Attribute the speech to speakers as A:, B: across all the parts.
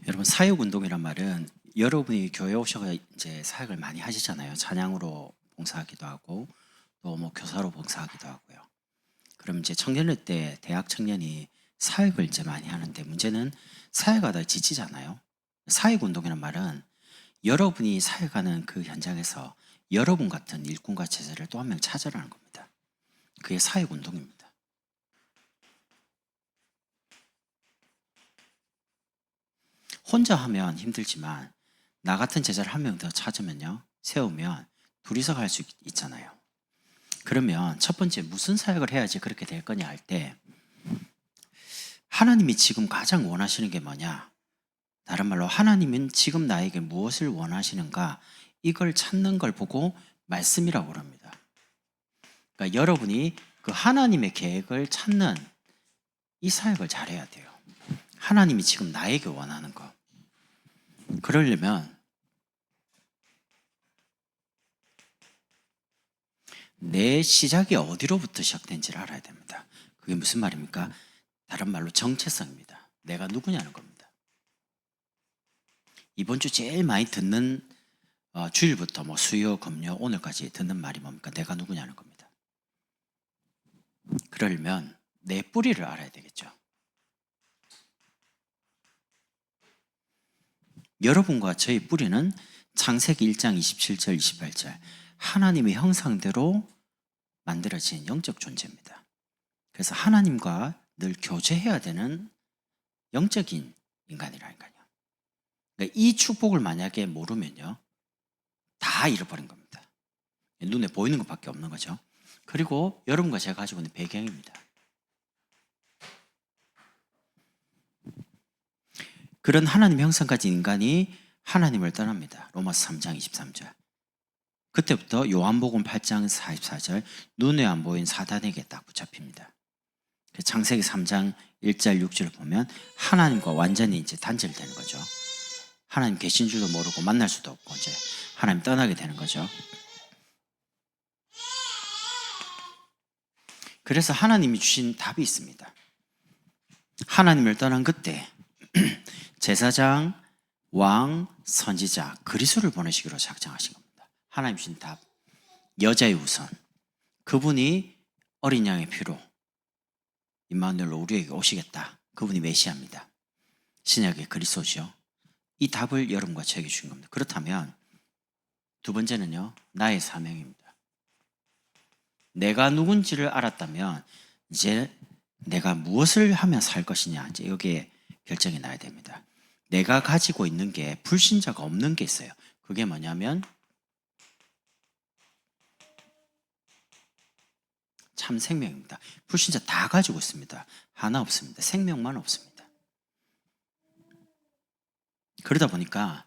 A: 여러분, 사역운동이란 말은 여러분이 교회 오셔서 이제 사역을 많이 하시잖아요. 찬양으로 봉사하기도 하고 또 뭐 교사로 봉사하기도 하고요. 그럼 이제 청년일 때 대학 청년이 사역을 이제 많이 하는데, 문제는 사역하다 지치잖아요. 사역운동이란 말은 여러분이 사역하는 그 현장에서 여러분 같은 일꾼과 제자를 또 한 명 찾으라는 겁니다. 그게 사역운동입니다. 혼자 하면 힘들지만 나 같은 제자를 한 명 더 찾으면요, 세우면 둘이서 갈 수 있잖아요. 그러면 첫 번째, 무슨 사역을 해야지 그렇게 될 거냐 할 때, 하나님이 지금 가장 원하시는 게 뭐냐, 다른 말로 하나님은 지금 나에게 무엇을 원하시는가, 이걸 찾는 걸 보고 말씀이라고 합니다. 그러니까 여러분이 그 하나님의 계획을 찾는 이 사역을 잘해야 돼요. 하나님이 지금 나에게 원하는 거. 그러려면 내 시작이 어디로부터 시작된지를 알아야 됩니다. 그게 무슨 말입니까? 다른 말로 정체성입니다. 내가 누구냐는 겁니다. 이번 주 제일 많이 듣는 주일부터 뭐 수요, 금요, 오늘까지 듣는 말이 뭡니까? 내가 누구냐는 겁니다. 그러려면 내 뿌리를 알아야 되겠죠. 여러분과 저의 뿌리는 창세기 1장 27절 28절 하나님의 형상대로 만들어진 영적 존재입니다. 그래서 하나님과 늘 교제해야 되는 영적인 인간이라니까요. 그러니까 이 축복을 만약에 모르면요, 다 잃어버린 겁니다. 눈에 보이는 것밖에 없는 거죠. 그리고 여러분과 제가 가지고 있는 배경입니다. 그런 하나님 형상까지 인간이 하나님을 떠납니다. 로마서 3장 23절. 그때부터 요한복음 8장 44절 눈에 안 보인 사단에게 딱 붙잡힙니다. 창세기 3장 1절 6절을 보면 하나님과 완전히 이제 단절되는 거죠. 하나님 계신 줄도 모르고 만날 수도 없고 이제 하나님 떠나게 되는 거죠. 그래서 하나님이 주신 답이 있습니다. 하나님을 떠난 그때 제사장, 왕, 선지자, 그리스도를 보내시기로 작정하신 겁니다. 하나님 주신 답, 여자의 우선, 그분이 어린 양의 피로 임마누엘로 우리에게 오시겠다. 그분이 메시아입니다. 신약의 그리스도죠. 이 답을 여러분과 저에게 주신 겁니다. 그렇다면 두 번째는요, 나의 사명입니다. 내가 누군지를 알았다면 이제 내가 무엇을 하며 살 것이냐, 이제 여기에 결정이 나야 됩니다. 내가 가지고 있는 게 불신자가 없는 게 있어요. 그게 뭐냐면 참 생명입니다. 불신자 다 가지고 있습니다. 하나 없습니다. 생명만 없습니다. 그러다 보니까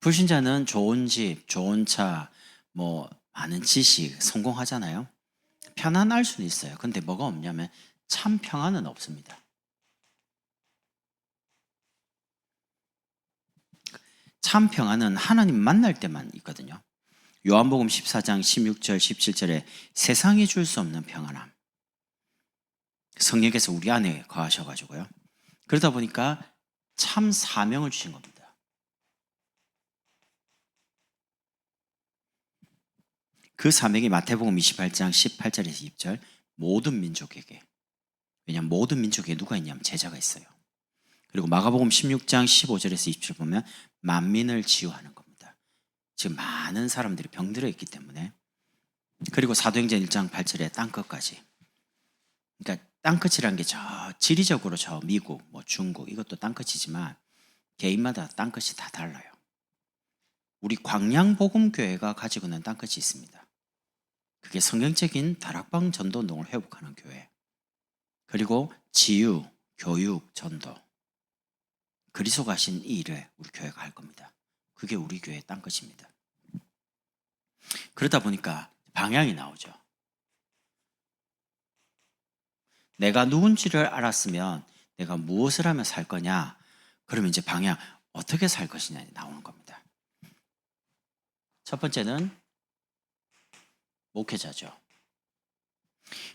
A: 불신자는 좋은 집, 좋은 차, 뭐 많은 지식, 성공하잖아요. 편안할 수는 있어요. 근데 뭐가 없냐면 참 평안은 없습니다. 참 평안은 하나님 만날 때만 있거든요. 요한복음 14장 16절 17절에 세상이 줄 수 없는 평안함, 성령께서 우리 안에 거하셔가지고요. 그러다 보니까 참 사명을 주신 겁니다. 그 사명이 마태복음 28장 18절에서 20절 모든 민족에게, 왜냐하면 모든 민족에 누가 있냐면 제자가 있어요. 그리고 마가복음 16장 15절에서 20절 보면 만민을 치유하는 겁니다. 지금 많은 사람들이 병들어 있기 때문에. 그리고 사도행전 1장 8절에 땅끝까지. 그러니까 땅끝이라는 게 저 지리적으로 저 미국, 뭐 중국, 이것도 땅끝이지만 개인마다 땅끝이 다 달라요. 우리 광양복음교회가 가지고 있는 땅끝이 있습니다. 그게 성경적인 다락방 전도운동을 회복하는 교회, 그리고 지유, 교육, 전도, 그리스도가 하신 이 일을 우리 교회가 할 겁니다. 그게 우리 교회의 땅끝입니다. 그러다 보니까 방향이 나오죠. 내가 누군지를 알았으면 내가 무엇을 하며 살 거냐, 그러면 이제 방향, 어떻게 살 것이냐 나오는 겁니다. 첫 번째는 목회자죠.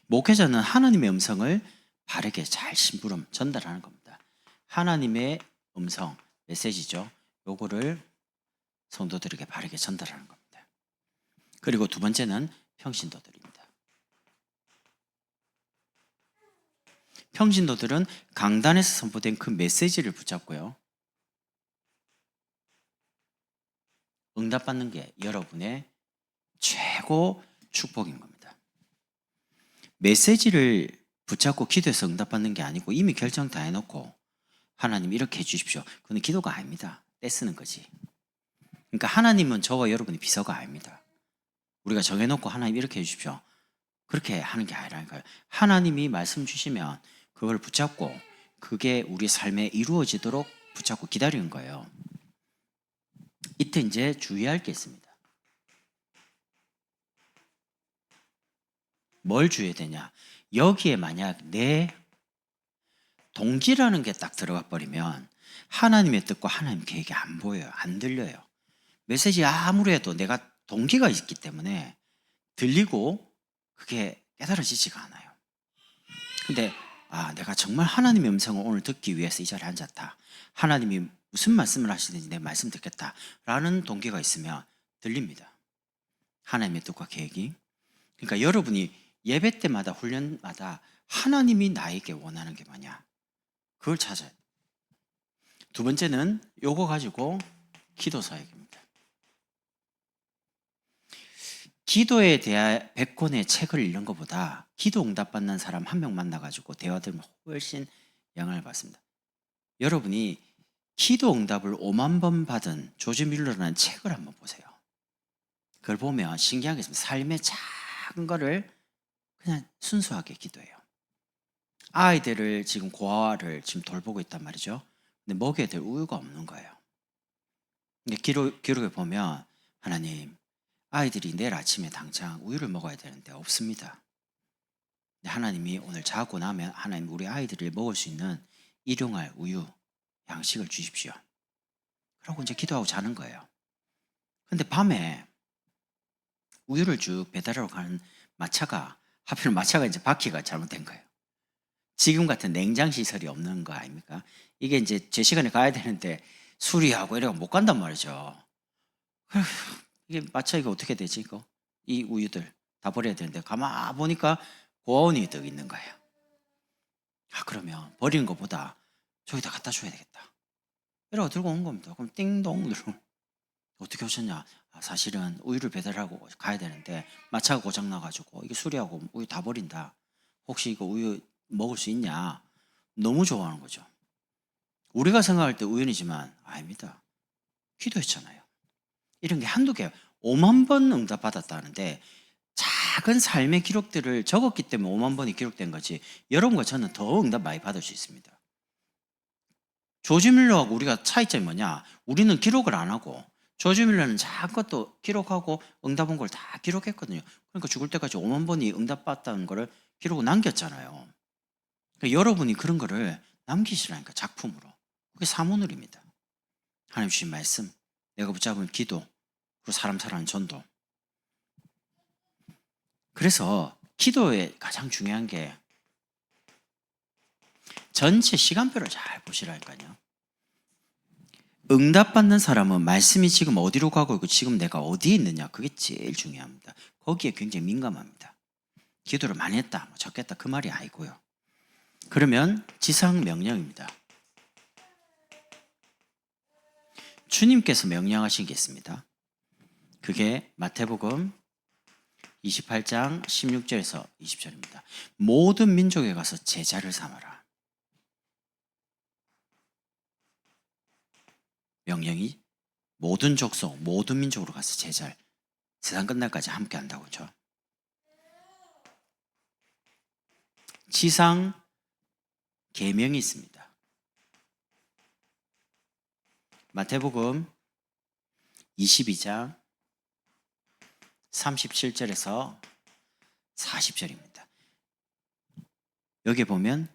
A: 목회자는 하나님의 음성을 바르게 잘 심부름 전달하는 겁니다. 하나님의 음성, 메시지죠. 요거를 성도들에게 바르게 전달하는 겁니다. 그리고 두 번째는 평신도들입니다. 평신도들은 강단에서 선포된 그 메시지를 붙잡고요. 응답받는 게 여러분의 최고 축복인 겁니다. 메시지를 붙잡고 기도해서 응답받는 게 아니고 이미 결정 다 해놓고 하나님 이렇게 해주십시오. 그건 기도가 아닙니다. 떼쓰는 거지. 그러니까 하나님은 저와 여러분의 비서가 아닙니다. 우리가 정해놓고 하나님 이렇게 해주십시오. 그렇게 하는 게 아니라니까요. 하나님이 말씀 주시면 그걸 붙잡고 그게 우리 삶에 이루어지도록 붙잡고 기다리는 거예요. 이때 이제 주의할 게 있습니다. 뭘 주의해야 되냐? 여기에 만약 내 동기라는 게 딱 들어가 버리면 하나님의 뜻과 하나님 계획이 안 보여요. 안 들려요. 메시지 아무리 해도 내가 동기가 있기 때문에 들리고 그게 깨달아지지가 않아요. 근데 내가 정말 하나님의 음성을 오늘 듣기 위해서 이 자리에 앉았다. 하나님이 무슨 말씀을 하시는지 내 말씀 듣겠다. 라는 동기가 있으면 들립니다. 하나님의 뜻과 계획이. 그러니까 여러분이 예배 때마다 훈련마다 하나님이 나에게 원하는 게 뭐냐. 그걸 찾아야 돼요. 두 번째는 요거 가지고 기도 사역입니다. 기도에 대한 100권의 책을 읽는 것보다 기도 응답받는 사람 한 명 만나가지고 대화들면 훨씬 영향을 받습니다. 여러분이 기도 응답을 5만 번 받은 조지 밀러라는 책을 한번 보세요. 그걸 보면 신기한 게 있습니다. 삶의 작은 거를 그냥 순수하게 기도해요. 아이들을 지금 고아를 지금 돌보고 있단 말이죠. 근데 먹여야 될 우유가 없는 거예요. 근데 기록에 보면 하나님, 아이들이 내일 아침에 당장 우유를 먹어야 되는데 없습니다. 근데 하나님이 오늘 자고 나면 하나님 우리 아이들을 먹을 수 있는 일용할 우유, 양식을 주십시오. 그러고 이제 기도하고 자는 거예요. 근데 밤에 우유를 쭉 배달하러 가는 마차가 하필 마차가 이제 바퀴가 잘못된 거예요. 지금 같은 냉장 시설이 없는 거 아닙니까? 이게 이제 제 시간에 가야 되는데 수리하고 이래가 못 간단 말이죠. 이게 마차 이거 어떻게 되지 이거? 이 우유들 다 버려야 되는데 가만 보니까 고아원이 또 있는 거예요. 그러면 버리는 것보다 저기다 갖다 줘야 되겠다. 이러고 들고 온 겁니다. 그럼 띵동 누르고 어떻게 오셨냐? 사실은 우유를 배달하고 가야 되는데 마차가 고장 나가지고 이게 수리하고 우유 다 버린다. 혹시 이거 우유 먹을 수 있냐? 너무 좋아하는 거죠. 우리가 생각할 때 우연이지만 아닙니다. 기도했잖아요. 이런 게 한두 개 5만 번 응답받았다는데 작은 삶의 기록들을 적었기 때문에 5만 번이 기록된 거지 여러분과 저는 더 응답 많이 받을 수 있습니다. 조지 밀러하고 우리가 차이점이 뭐냐? 우리는 기록을 안 하고 조지 밀러는 작은 것도 기록하고 응답 온 걸 다 기록했거든요. 그러니까 죽을 때까지 5만 번이 응답받았다는 거를 기록을 남겼잖아요. 그러니까 여러분이 그런 거를 남기시라니까 작품으로. 그게 사모늘입니다. 하나님 주신 말씀, 내가 붙잡은 기도, 그리고 사람 사랑하는 전도. 그래서 기도에 가장 중요한 게 전체 시간표를 잘 보시라니까요. 응답받는 사람은 말씀이 지금 어디로 가고 있고 지금 내가 어디에 있느냐 그게 제일 중요합니다. 거기에 굉장히 민감합니다. 기도를 많이 했다, 적게 했다 그 말이 아니고요. 그러면 지상 명령입니다. 주님께서 명령하신 게 있습니다. 그게 마태복음 28장 16절에서 20절입니다. 모든 민족에 가서 제자를 삼아라. 명령이 모든 족속, 모든 민족으로 가서 제자를 세상 끝날까지 함께 한다고 그죠? 지상 계명이 있습니다. 마태복음 22장 37절에서 40절입니다. 여기 보면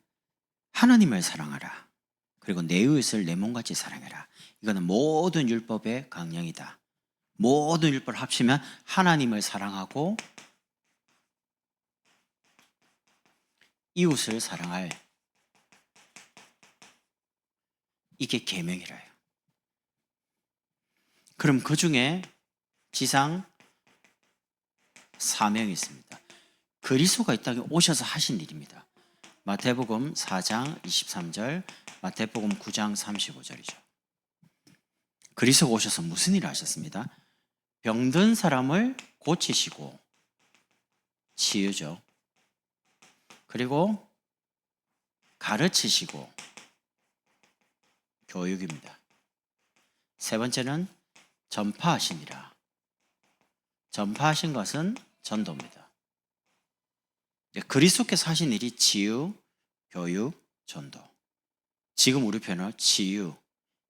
A: 하나님을 사랑하라. 그리고 내 이웃을 내 몸같이 사랑해라. 이거는 모든 율법의 강령이다. 모든 율법을 합치면 하나님을 사랑하고 이웃을 사랑할 이게 계명이라요. 그럼 그 중에 지상 사명이 있습니다. 그리스도가 이 땅에 오셔서 하신 일입니다. 마태복음 4장 23절, 마태복음 9장 35절이죠. 그리스도가 오셔서 무슨 일을 하셨습니다? 병든 사람을 고치시고 치유죠. 그리고 가르치시고 교육입니다. 세 번째는 전파하시니라. 전파하신 것은 전도입니다. 그리스도께서 하신 일이 치유, 교육, 전도. 지금 우리 표현은 치유,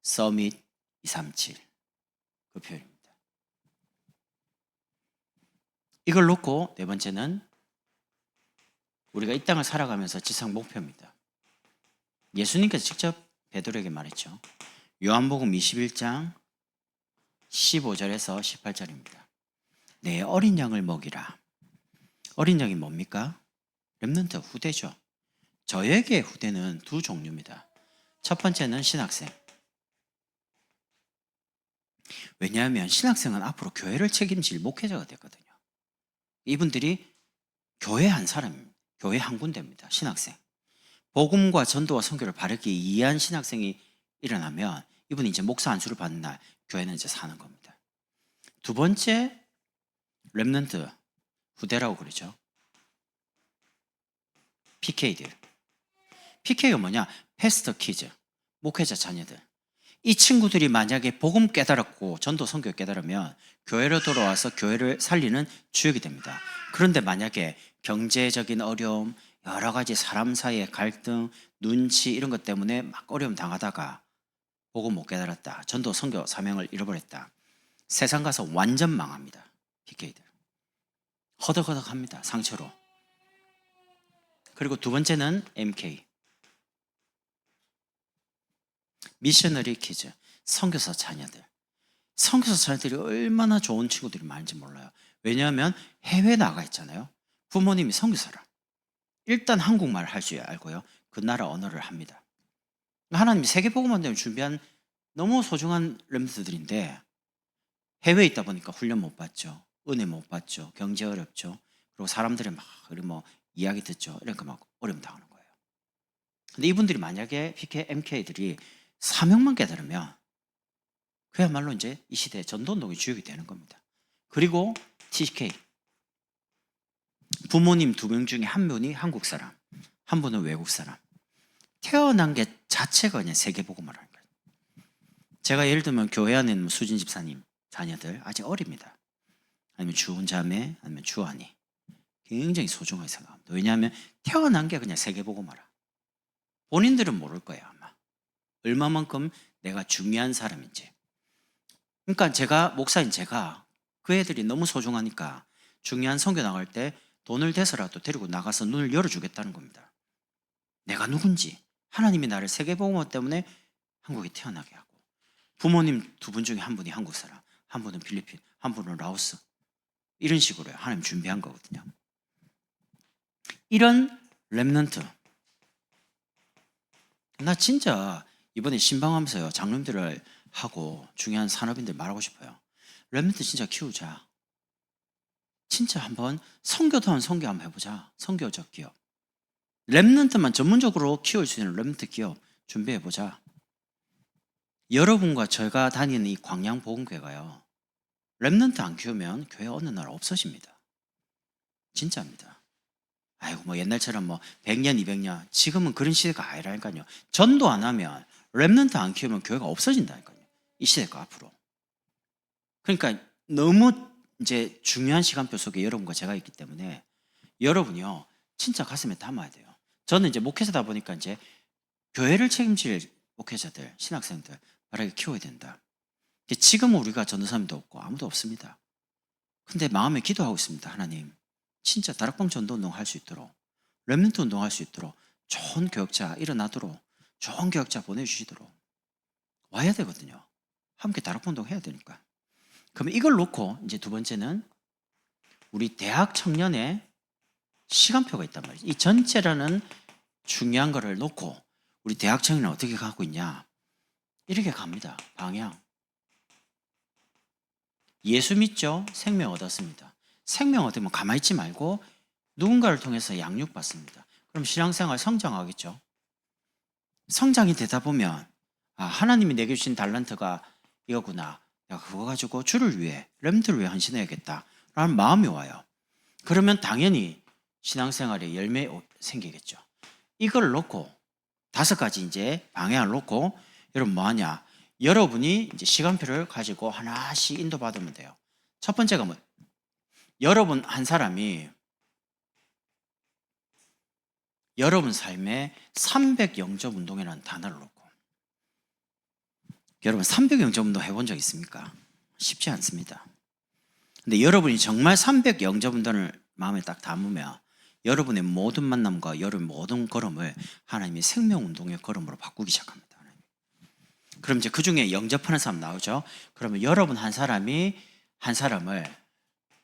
A: 서밋 237. 그 표현입니다. 이걸 놓고 네 번째는 우리가 이 땅을 살아가면서 지상 목표입니다. 예수님께서 직접 베드로에게 말했죠. 요한복음 21장 15절에서 18절입니다. 내 어린 양을 먹이라. 어린 양이 뭡니까? 렘넌트 후대죠. 저에게 후대는 두 종류입니다. 첫 번째는 신학생. 왜냐하면 신학생은 앞으로 교회를 책임질 목회자가 됐거든요. 이분들이 교회 한 사람입니다. 교회 한 군데입니다. 신학생. 복음과 전도와 선교를 바르게 이해한 신학생이 일어나면 이분이 이제 목사 안수를 받는 날 교회는 이제 사는 겁니다. 두 번째 렘넌트 후대라고 그러죠. PK들. PK가 뭐냐? 패스터 키즈, 목회자 자녀들. 이 친구들이 만약에 복음 깨달았고 전도 선교 깨달으면 교회로 돌아와서 교회를 살리는 주역이 됩니다. 그런데 만약에 경제적인 어려움, 여러 가지 사람 사이의 갈등, 눈치 이런 것 때문에 막 어려움 당하다가 복음 못 깨달았다. 전도 선교 사명을 잃어버렸다. 세상 가서 완전 망합니다. PK들. 허덕허덕합니다. 상처로. 그리고 두 번째는 MK. 미셔너리 키즈. 선교사 자녀들. 선교사 자녀들이 얼마나 좋은 친구들이 많은지 몰라요. 왜냐하면 해외 나가 있잖아요. 부모님이 선교사라. 일단 한국말을 할 줄 알고요. 그 나라 언어를 합니다. 하나님이 세계복음만을 준비한 너무 소중한 렘넌트들인데 해외에 있다 보니까 훈련 못 받죠. 은혜 못 받죠. 경제 어렵죠. 그리고 사람들이 막 뭐 이야기 듣죠. 이러니까 막 어려움 당하는 거예요. 근데 이분들이 만약에 PK, MK들이 사명만 깨달으면 그야말로 이제 이 시대의 전도운동의 주역이 되는 겁니다. 그리고 TK. 부모님 두 명 중에 한 분이 한국 사람, 한 분은 외국 사람. 태어난 게 자체가 그냥 세계복음을 하는 거예요. 제가 예를 들면 교회 안에 있는 수진 집사님 자녀들 아직 어립니다. 아니면 주은 자매, 아니면 주안이 굉장히 소중하게 생각합니다. 왜냐하면 태어난 게 그냥 세계복음을 알아. 본인들은 모를 거예요 아마. 얼마만큼 내가 중요한 사람인지. 그러니까 제가 목사인 제가 그 애들이 너무 소중하니까 중요한 선교 나갈 때 돈을 대서라도 데리고 나가서 눈을 열어주겠다는 겁니다. 내가 누군지, 하나님이 나를 세계복음 때문에 한국에 태어나게 하고, 부모님 두 분 중에 한 분이 한국 사람, 한 분은 필리핀, 한 분은 라오스, 이런 식으로 하나님 준비한 거거든요. 이런 렘넌트. 나 진짜 이번에 신방하면서요 장로님들을 하고 중요한 산업인들 말하고 싶어요. 렘넌트 진짜 키우자. 진짜 한번 선교다운 선교 한번 해보자. 선교적 기업. 렘넌트만 전문적으로 키울 수 있는 렘넌트 기업 준비해보자. 여러분과 제가 다니는 이 광양복음교회가요. 렘넌트 안 키우면 교회 어느 날 없어집니다. 진짜입니다. 아이고 뭐 옛날처럼 뭐 100년 200년 지금은 그런 시대가 아니라니까요. 전도 안 하면 렘넌트 안 키우면 교회가 없어진다니까요. 이 시대가 앞으로. 그러니까 너무 이제 중요한 시간표 속에 여러분과 제가 있기 때문에 여러분이요 진짜 가슴에 담아야 돼요. 저는 이제 목회자다 보니까 이제 교회를 책임질 목회자들, 신학생들 바르게 키워야 된다. 지금은 우리가 전도사님도 없고 아무도 없습니다. 근데 마음에 기도하고 있습니다. 하나님 진짜 다락방 전도운동 할 수 있도록 렘넌트 운동할 수 있도록 좋은 교역자 일어나도록 좋은 교역자 보내주시도록 와야 되거든요. 함께 다락방 운동 해야 되니까. 그럼 이걸 놓고 이제 두 번째는 우리 대학 청년의 시간표가 있단 말이죠. 이 전체라는 중요한 거를 놓고 우리 대학 청년은 어떻게 가고 있냐. 이렇게 갑니다. 방향. 예수 믿죠? 생명 얻었습니다. 생명 얻으면 가만히 있지 말고 누군가를 통해서 양육받습니다. 그럼 신앙생활 성장하겠죠? 성장이 되다 보면 하나님이 내게 주신 달란트가 이거구나. 내가 그거 가지고 주를 위해, 렘들을 위해 헌신해야겠다 라는 마음이 와요. 그러면 당연히 신앙생활에 열매 생기겠죠. 이걸 놓고 5가지 이제 방향을 놓고 여러분 뭐 하냐? 여러분이 이제 시간표를 가지고 하나씩 인도받으면 돼요. 첫 번째가 뭐? 여러분 한 사람이 여러분 삶에 300영접 운동이라는 단어를 놓고, 여러분 300영접 운동 해본 적 있습니까? 쉽지 않습니다. 근데 여러분이 정말 300영접 운동을 마음에 딱 담으면 여러분의 모든 만남과 여러분의 모든 걸음을 하나님이 생명운동의 걸음으로 바꾸기 시작합니다. 그럼 이제 그 중에 영접하는 사람 나오죠. 그러면 여러분 한 사람이 한 사람을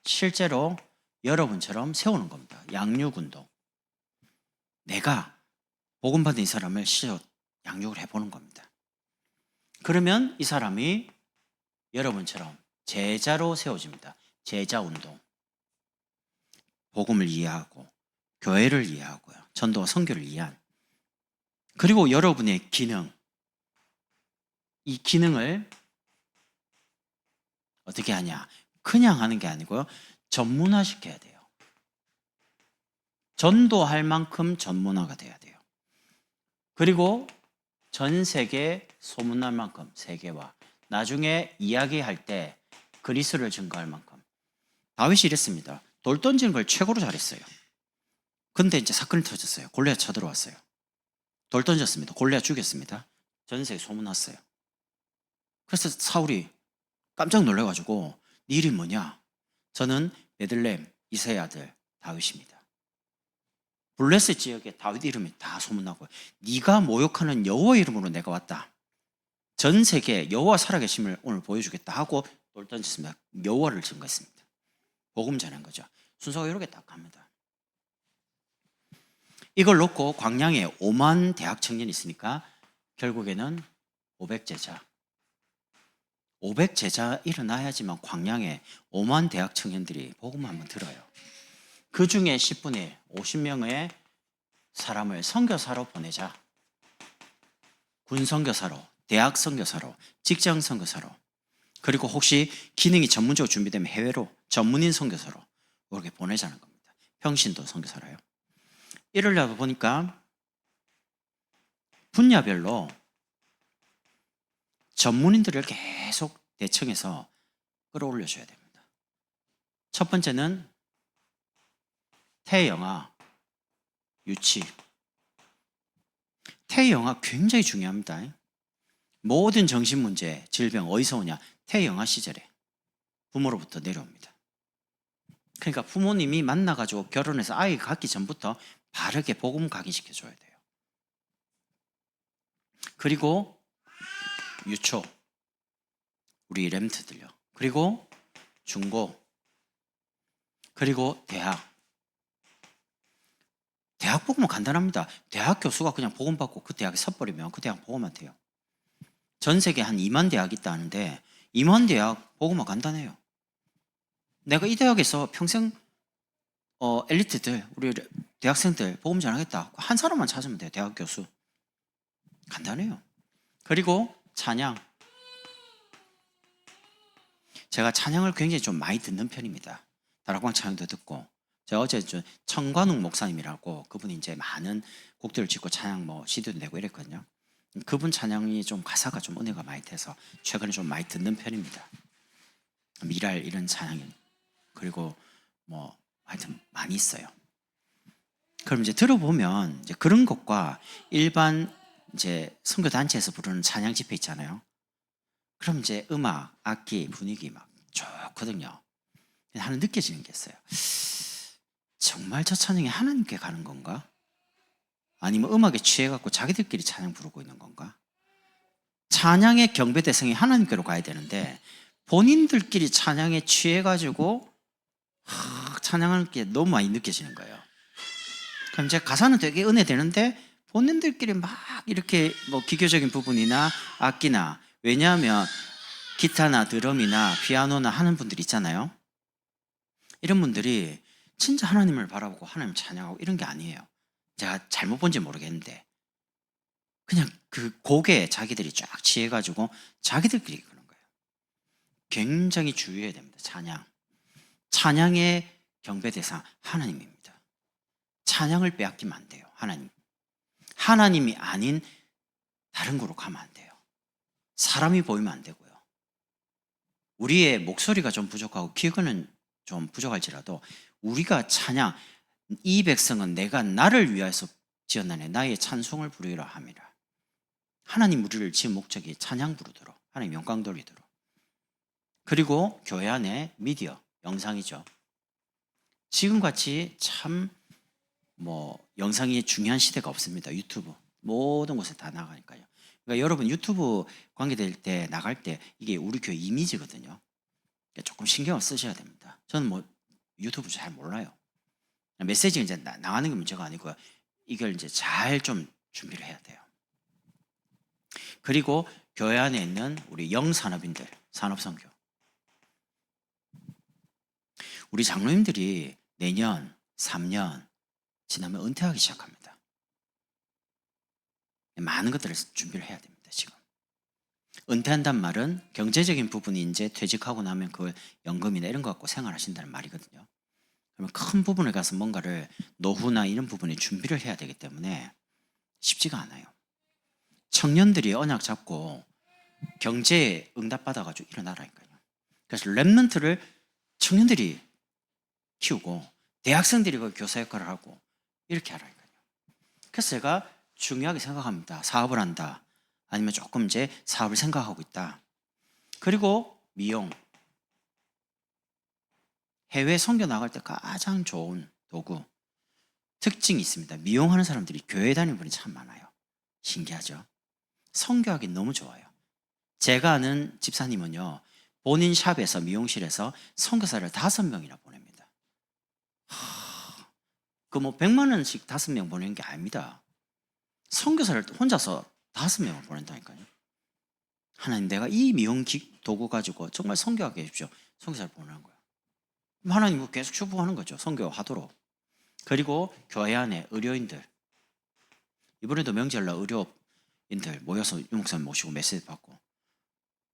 A: 실제로 여러분처럼 세우는 겁니다. 양육운동. 내가 복음받은 이 사람을 실제로 양육을 해보는 겁니다. 그러면 이 사람이 여러분처럼 제자로 세워집니다. 제자운동. 복음을 이해하고 교회를 이해하고요. 전도와 선교를 이해한. 그리고 여러분의 기능, 이 기능을 어떻게 하냐? 그냥 하는 게 아니고요. 전문화시켜야 돼요. 전도할 만큼 전문화가 돼야 돼요. 그리고 전 세계에 소문날 만큼 세계화. 나중에 이야기할 때 그리스를 증거할 만큼. 다윗이 이랬습니다. 돌 던지는 걸 최고로 잘했어요. 근데 이제 사건이 터졌어요. 골리앗 쳐들어왔어요. 돌 던졌습니다. 골리앗 죽였습니다. 전 세계에 소문났어요. 그래서 사울이 깜짝 놀라가지고 네 이름이 뭐냐? 저는 베들레헴 이새의 아들 다윗입니다. 블레셋 지역에 다윗 이름이 다 소문나고, 네가 모욕하는 여호와 이름으로 내가 왔다. 전 세계에 여호와 살아계심을 오늘 보여주겠다 하고 돌 던졌습니다. 여호와를 증거했습니다. 복음 전한 거죠. 순서가 이렇게 딱 갑니다. 이걸 놓고 광양에 5만 대학 청년이 있으니까 결국에는 500제자. 500제자 일어나야지만 광양에 5만 대학 청년들이 복음 한번 들어요. 그 중에 10분의 50명의 사람을 선교사로 보내자. 군 선교사로, 대학 선교사로, 직장 선교사로, 그리고 혹시 기능이 전문적으로 준비되면 해외로 전문인 선교사로 이렇게 보내자는 겁니다. 평신도 선교사로요. 이러려다 보니까 분야별로 전문인들을 계속 대청해서 끌어올려줘야 됩니다. 첫 번째는 태영아, 유치. 태영아 굉장히 중요합니다. 모든 정신문제, 질병 어디서 오냐? 태영아 시절에 부모로부터 내려옵니다. 그러니까 부모님이 만나가지고 결혼해서 아이 갖기 전부터 바르게 복음 각인시켜줘야 돼요. 그리고 유초, 우리 렘트들요. 그리고 중고, 그리고 대학. 대학 복음은 간단합니다. 대학 교수가 그냥 복음 받고 그 대학에 서버리면 그 대학 복음만 돼요. 전 세계 한 2만 대학이 있다는데 2만 대학 복음은 간단해요. 내가 이 대학에서 평생 엘리트들, 우리 대학생들 복음 전하겠다. 한 사람만 찾으면 돼요. 대학 교수. 간단해요. 그리고 찬양. 제가 찬양을 굉장히 좀 많이 듣는 편입니다. 다락방 찬양도 듣고. 제가 어제 청관웅 목사님이라고 그분이 이제 많은 곡들을 짓고 찬양 CD도 내고 이랬거든요. 그분 찬양이 좀 가사가 좀 은혜가 많이 돼서 최근에 좀 많이 듣는 편입니다. 미랄 이런 찬양이. 그리고 하여튼 많이 있어요. 그럼 이제 들어보면 이제 그런 것과 일반 이제 선교단체에서 부르는 찬양 집회 있잖아요. 그럼 이제 음악, 악기, 분위기 막 좋거든요. 하나 느껴지는 게 있어요. 정말 저 찬양이 하나님께 가는 건가? 아니면 음악에 취해갖고 자기들끼리 찬양 부르고 있는 건가? 찬양의 경배 대상이 하나님께로 가야 되는데 본인들끼리 찬양에 취해가지고 찬양하는 게 너무 많이 느껴지는 거예요. 그럼 이제 가사는 되게 은혜되는데 본인들끼리 막 이렇게 기교적인 부분이나 악기나, 왜냐하면 기타나 드럼이나 피아노나 하는 분들 있잖아요. 이런 분들이 진짜 하나님을 바라보고 하나님 찬양하고 이런 게 아니에요. 제가 잘못 본지 모르겠는데 그냥 그 곡에 자기들이 쫙 취해가지고 자기들끼리 그런 거예요. 굉장히 주의해야 됩니다. 찬양의 경배 대상 하나님입니다. 찬양을 빼앗기면 안 돼요. 하나님이 아닌 다른 곳으로 가면 안 돼요. 사람이 보이면 안 되고요. 우리의 목소리가 좀 부족하고 기억은 좀 부족할지라도 우리가 찬양, 이 백성은 내가 나를 위하여서 지었나니 나의 찬송을 부르리라 함이라. 하나님 우리를 지은 목적이 찬양 부르도록, 하나님 영광 돌리도록. 그리고 교회 안에 미디어, 영상이죠. 지금같이 참 영상이 중요한 시대가 없습니다. 유튜브 모든 곳에 다 나가니까요. 그러니까 여러분 유튜브 관계될 때 나갈 때 이게 우리 교회 이미지거든요. 그러니까 조금 신경을 쓰셔야 됩니다. 저는 유튜브 잘 몰라요. 메시지가 이제 나가는 게 문제가 아니고요. 이걸 이제 잘 좀 준비를 해야 돼요. 그리고 교회 안에 있는 우리 영산업인들, 산업선교. 우리 장로님들이 내년, 3년 지나면 은퇴하기 시작합니다. 많은 것들을 준비를 해야 됩니다. 지금 은퇴한단 말은 경제적인 부분이 이제 퇴직하고 나면 그걸 연금이나 이런 거 갖고 생활하신다는 말이거든요. 그러면 큰 부분에 가서 뭔가를 노후나 이런 부분에 준비를 해야 되기 때문에 쉽지가 않아요. 청년들이 언약 잡고 경제에 응답받아가지고 일어나라니까요. 그래서 랩런트를 청년들이 키우고 대학생들이 그 교사 역할을 하고 이렇게 하라니까요. 그래서 제가 중요하게 생각합니다. 사업을 한다. 아니면 조금 이제 사업을 생각하고 있다. 그리고 미용. 해외 선교 나갈 때 가장 좋은 도구. 특징이 있습니다. 미용하는 사람들이 교회 다니는 분이 참 많아요. 신기하죠? 선교하기 너무 좋아요. 제가 아는 집사님은요. 본인 샵에서 미용실에서 선교사를 5명이나 보냅니다. 그 100만 원씩 5명 보내는 게 아닙니다. 선교사를 혼자서 5명을 보낸다니까요. 하나님 내가 이 미용 도구 가지고 정말 선교하게 해주십시오. 선교사를 보내는 거예요. 하나님 계속 축복하는 거죠. 선교하도록. 그리고 교회 안에 의료인들. 이번에도 명절날 의료인들 모여서 유목사님 모시고 메시지 받고.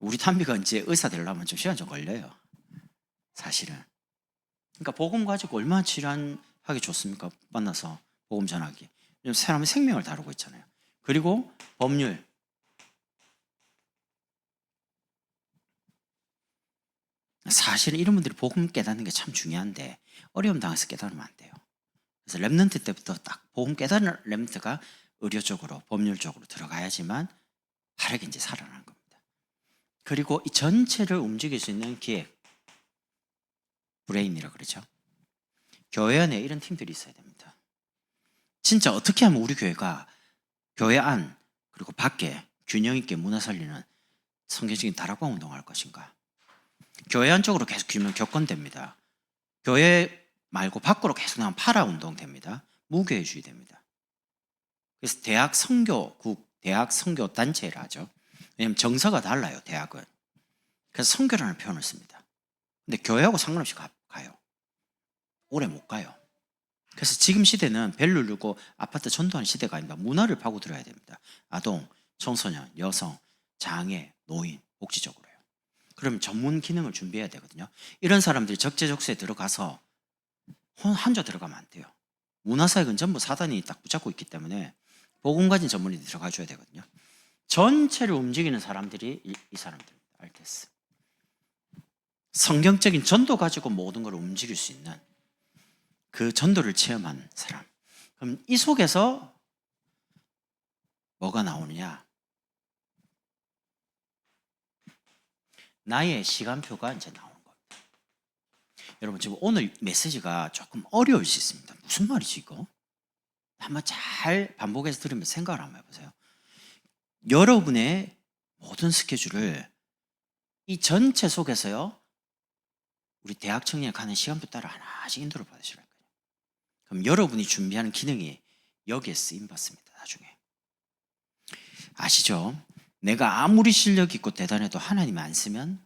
A: 우리 탄비가 이제 의사 되려면 좀 시간 좀 걸려요. 사실은. 그러니까 복음 가지고 얼마나 치료하기 좋습니까? 만나서 복음 전하기. 사람의 생명을 다루고 있잖아요. 그리고 법률. 사실은 이런 분들이 복음 깨닫는 게 참 중요한데 어려움 당해서 깨달으면 안 돼요. 그래서 랩런트 때부터 딱 복음 깨닫는 랩런트가 의료 쪽으로, 법률 쪽으로 들어가야지만 바르게 이제 살아나는 겁니다. 그리고 이 전체를 움직일 수 있는 기획, 브레인이라고 그러죠. 교회 안에 이런 팀들이 있어야 됩니다. 진짜 어떻게 하면 우리 교회가 교회 안 그리고 밖에 균형 있게 문화 살리는 성경적인 다락방 운동을 할 것인가? 교회 안쪽으로 계속 기면 격건됩니다. 교회 말고 밖으로 계속 나면 파라 운동 됩니다. 무교회주의 됩니다. 그래서 대학 선교국, 대학 선교 단체를 하죠. 왜냐하면 정서가 달라요, 대학은. 그래서 선교라는 표현을 씁니다. 근데 교회하고 상관없이 가요. 오래 못 가요. 그래서 지금 시대는 벨 누르고 아파트 전도하는 시대가 아닙니다. 문화를 파고들어야 됩니다. 아동, 청소년, 여성, 장애, 노인, 복지적으로요. 그러면 전문 기능을 준비해야 되거든요. 이런 사람들이 적재적소에 들어가서 한조 들어가면 안 돼요. 문화사역은 전부 사단이 딱 붙잡고 있기 때문에 복음 가진 전문인이 들어가 줘야 되거든요. 전체를 움직이는 사람들이 이 사람들입니다. 알테스. 성경적인 전도 가지고 모든 걸 움직일 수 있는 그 전도를 체험한 사람. 그럼 이 속에서 뭐가 나오느냐? 나의 시간표가 이제 나오는 겁니다. 여러분 지금 오늘 메시지가 조금 어려울 수 있습니다. 무슨 말이지 이거? 한번 잘 반복해서 들으면서 생각을 한번 해보세요. 여러분의 모든 스케줄을 이 전체 속에서요. 우리 대학 청년이 가는 시간표 따라 하나씩 인도를 받으시라고요. 그럼 여러분이 준비하는 기능이 여기에 쓰임 받습니다. 나중에. 아시죠? 내가 아무리 실력 있고 대단해도 하나님이 안 쓰면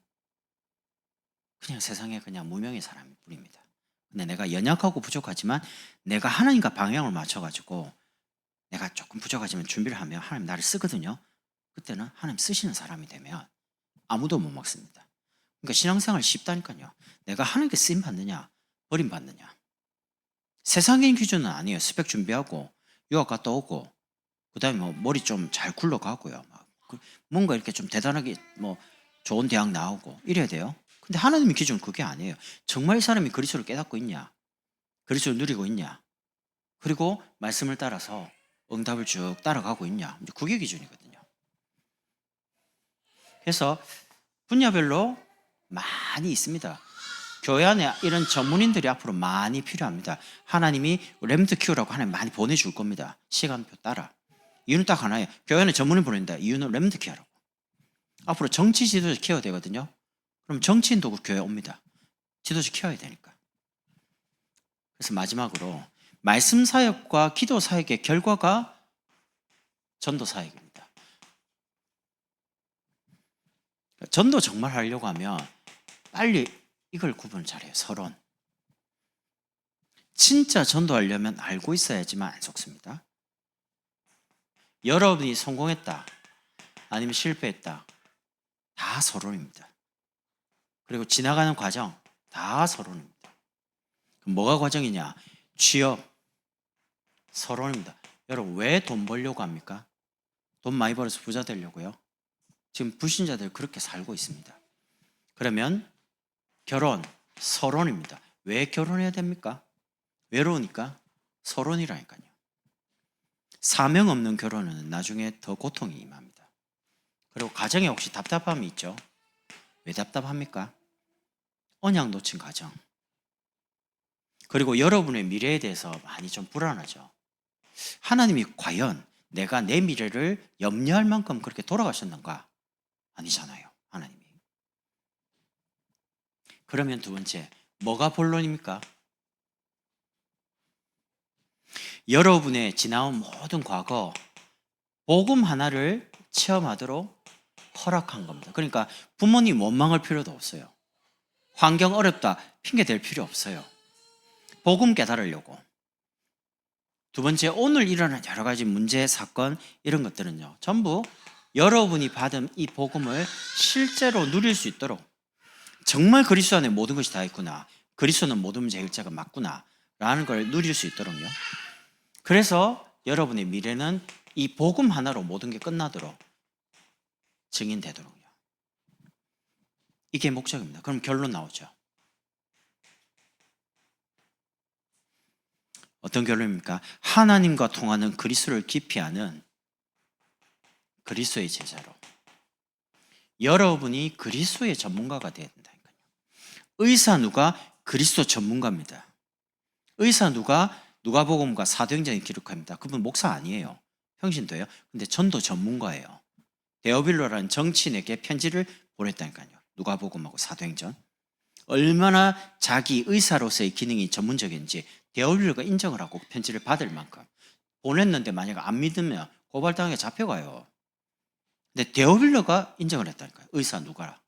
A: 그냥 세상에 그냥 무명의 사람일 뿐입니다. 근데 내가 연약하고 부족하지만 내가 하나님과 방향을 맞춰가지고 내가 조금 부족하지만 준비를 하면 하나님 나를 쓰거든요. 그때는 하나님 쓰시는 사람이 되면 아무도 못 막습니다. 그러니까 신앙생활 쉽다니까요. 내가 하나님께 쓰임 받느냐 버림받느냐. 세상적인 기준은 아니에요. 스펙 준비하고 유학 갔다 오고 그다음에 뭐 머리 좀 잘 굴러가고요. 뭔가 이렇게 좀 대단하게 뭐 좋은 대학 나오고 이래야 돼요. 근데 하나님의 기준은 그게 아니에요. 정말 이 사람이 그리스도를 깨닫고 있냐, 그리스도를 누리고 있냐, 그리고 말씀을 따라서 응답을 쭉 따라가고 있냐, 그게 기준이거든요. 그래서 분야별로 많이 있습니다. 교회 안에 이런 전문인들이 앞으로 많이 필요합니다. 하나님이 렘트 키우라고 하나님 많이 보내줄 겁니다. 시간표 따라. 이유는 딱 하나예요. 교회 안에 전문인 보낸다. 이유는 렘트 키우라고. 앞으로 정치 지도자 키워야 되거든요. 그럼 정치인도 그 교회 옵니다. 지도자 키워야 되니까. 그래서 마지막으로 말씀 사역과 기도 사역의 결과가 전도 사역입니다. 전도 정말 하려고 하면 빨리 이걸 구분 잘해요. 서론. 진짜 전도하려면 알고 있어야지만 안 속습니다. 여러분이 성공했다 아니면 실패했다 다 서론입니다. 그리고 지나가는 과정 다 서론입니다. 그럼 뭐가 과정이냐? 취업 서론입니다. 여러분 왜 돈 벌려고 합니까? 돈 많이 벌어서 부자 되려고요? 지금 불신자들 그렇게 살고 있습니다. 그러면 결혼 서론입니다. 왜 결혼해야 됩니까? 외로우니까 서론이라니까요. 사명 없는 결혼은 나중에 더 고통이 임합니다. 그리고 가정에 혹시 답답함이 있죠? 왜 답답합니까? 언약 놓친 가정. 그리고 여러분의 미래에 대해서 많이 좀 불안하죠. 하나님이 과연 내가 내 미래를 염려할 만큼 그렇게 돌아가셨는가? 아니잖아요. 하나님이. 그러면 두 번째, 뭐가 본론입니까? 여러분의 지나온 모든 과거 복음 하나를 체험하도록 허락한 겁니다. 그러니까 부모님 원망할 필요도 없어요. 환경 어렵다 핑계 댈 필요 없어요. 복음 깨달으려고. 두 번째, 오늘 일어난 여러 가지 문제, 사건 이런 것들은요 전부 여러분이 받은 이 복음을 실제로 누릴 수 있도록 정말 그리스도 안에 모든 것이 다 있구나, 그리스도는 모든 문제 해결자가 맞구나 라는 걸 누릴 수 있도록요. 그래서 여러분의 미래는 이 복음 하나로 모든 게 끝나도록 증인되도록요. 이게 목적입니다. 그럼 결론 나오죠. 어떤 결론입니까? 하나님과 통하는 그리스도를 깊이 아는 그리스도의 제자로 여러분이 그리스도의 전문가가 되어야 된다니까요. 의사 누가? 그리스도 전문가입니다. 의사 누가? 누가복음과 사도행전에 기록합니다. 그분 목사 아니에요. 평신도예요. 근데 전도 전문가예요. 데오빌로라는 정치인에게 편지를 보냈다니까요. 누가복음하고 사도행전. 얼마나 자기 의사로서의 기능이 전문적인지 데오빌로가 인정을 하고 편지를 받을 만큼 보냈는데 만약에 안 믿으면 고발당하게 잡혀가요. 근데 데오빌로가 인정을 했다니까요. 의사 누가라.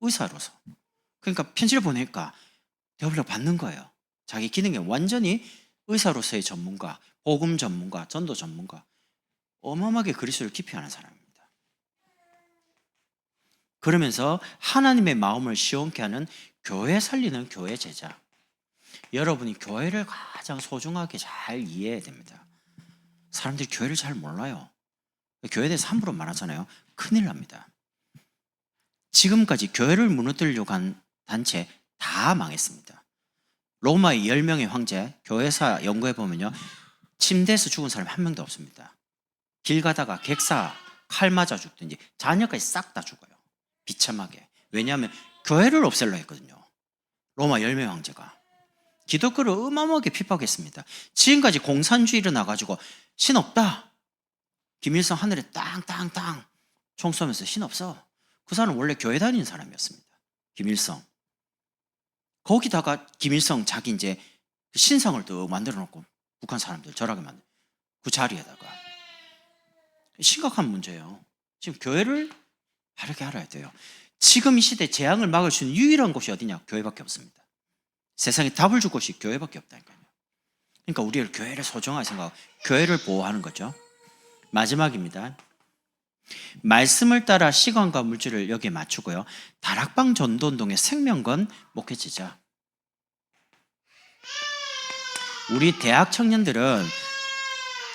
A: 의사로서. 그러니까 편지를 보내니까 데오빌로가 받는 거예요. 자기 기능이 완전히 의사로서의 전문가, 복음 전문가, 전도 전문가. 어마어마하게 그리스도를 깊이 아는 사람입니다. 그러면서 하나님의 마음을 시원케 하는 교회 살리는 교회 제자. 여러분이 교회를 가장 소중하게 잘 이해해야 됩니다. 사람들이 교회를 잘 몰라요. 교회에 대해서 함부로 말하잖아요. 큰일 납니다. 지금까지 교회를 무너뜨리려고 한 단체 다 망했습니다. 로마의 10명의 황제, 교회사 연구해 보면요, 침대에서 죽은 사람 한 명도 없습니다. 길 가다가 객사, 칼 맞아 죽든지 자녀까지 싹 다 죽어요. 비참하게. 왜냐하면 교회를 없애려 했거든요. 로마 10명의 황제가. 기독교를 어마어마하게 핍박했습니다. 지금까지 공산주의 일어나가지고 신 없다. 김일성 하늘에 땅땅땅 총 쏘면서 신 없어. 그 사람은 원래 교회 다니는 사람이었습니다. 김일성. 거기다가 김일성 자기 이제 신상을 또 만들어 놓고 북한 사람들 절하게 만들 그 자리에다가 심각한 문제예요. 지금 교회를 바르게 알아야 돼요. 지금 이 시대 재앙을 막을 수 있는 유일한 곳이 어디냐? 교회밖에 없습니다. 세상에 답을 줄 곳이 교회밖에 없다니까요. 그러니까 우리를 교회를 소중하게 생각하고 교회를 보호하는 거죠. 마지막입니다. 말씀을 따라 시간과 물질을 여기에 맞추고요. 다락방 전도운동의 생명건 목회지자. 우리 대학 청년들은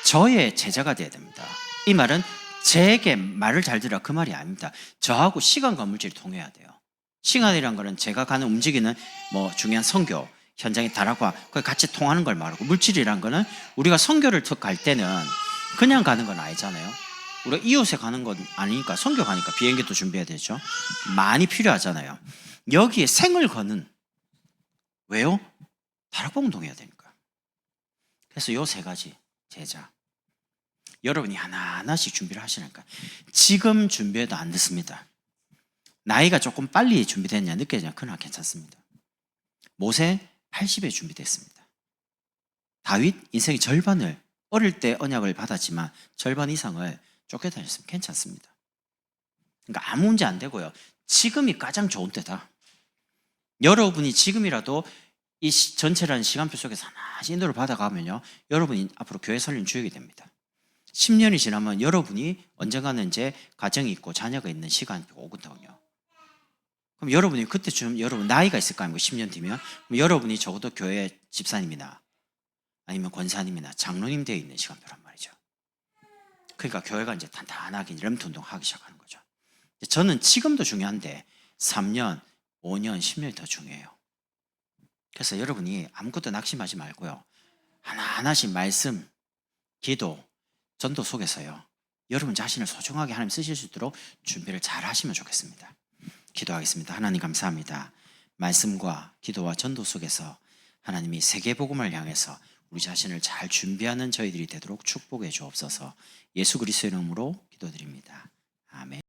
A: 저의 제자가 돼야 됩니다. 이 말은 제게 말을 잘 들으라 그 말이 아닙니다. 저하고 시간과 물질이 통해야 돼요. 시간이란 거는 제가 가는 움직이는 중요한 선교 현장의 다락과 같이 통하는 걸 말하고, 물질이란 거는 우리가 선교를 갈 때는 그냥 가는 건 아니잖아요. 우리가 이웃에 가는 건 아니니까 선교 가니까 비행기도 준비해야 되죠. 많이 필요하잖아요. 여기에 생을 거는, 왜요? 다락방 운동해야 되니까. 그래서 요 세 가지 제자 여러분이 하나하나씩 준비를 하시니까 지금 준비해도 안 늦습니다. 나이가 조금 빨리 준비됐냐 늦게 됐냐 그건 괜찮습니다. 모세 80에 준비됐습니다. 다윗 인생의 절반을 어릴 때 언약을 받았지만 절반 이상을 쫓겨다녔으면 괜찮습니다. 그러니까 아무 문제 안 되고요. 지금이 가장 좋은 때다. 여러분이 지금이라도 이 전체라는 시간표 속에서 하나씩 인도를 받아가면요, 여러분이 앞으로 교회 살림 주역이 됩니다. 10년이 지나면 여러분이 언젠가는 이제 가정이 있고 자녀가 있는 시간표가 오거든요. 그럼 여러분이 그때쯤 여러분 나이가 있을 거 아니고 10년 뒤면 그럼 여러분이 적어도 교회 집사님이나 아니면 권사님이나 장로님 되어 있는 시간표란 말이죠. 그러니까 교회가 이제 단단하게 렘트 운동하기 시작하는 거죠. 저는 지금도 중요한데 3년, 5년, 10년이 더 중요해요. 그래서 여러분이 아무것도 낙심하지 말고요. 하나하나씩 말씀, 기도, 전도 속에서요, 여러분 자신을 소중하게 하나님 쓰실 수 있도록 준비를 잘 하시면 좋겠습니다. 기도하겠습니다. 하나님 감사합니다. 말씀과 기도와 전도 속에서 하나님이 세계복음을 향해서 우리 자신을 잘 준비하는 저희들이 되도록 축복해 주옵소서. 예수 그리스도의 이름으로 기도드립니다. 아멘.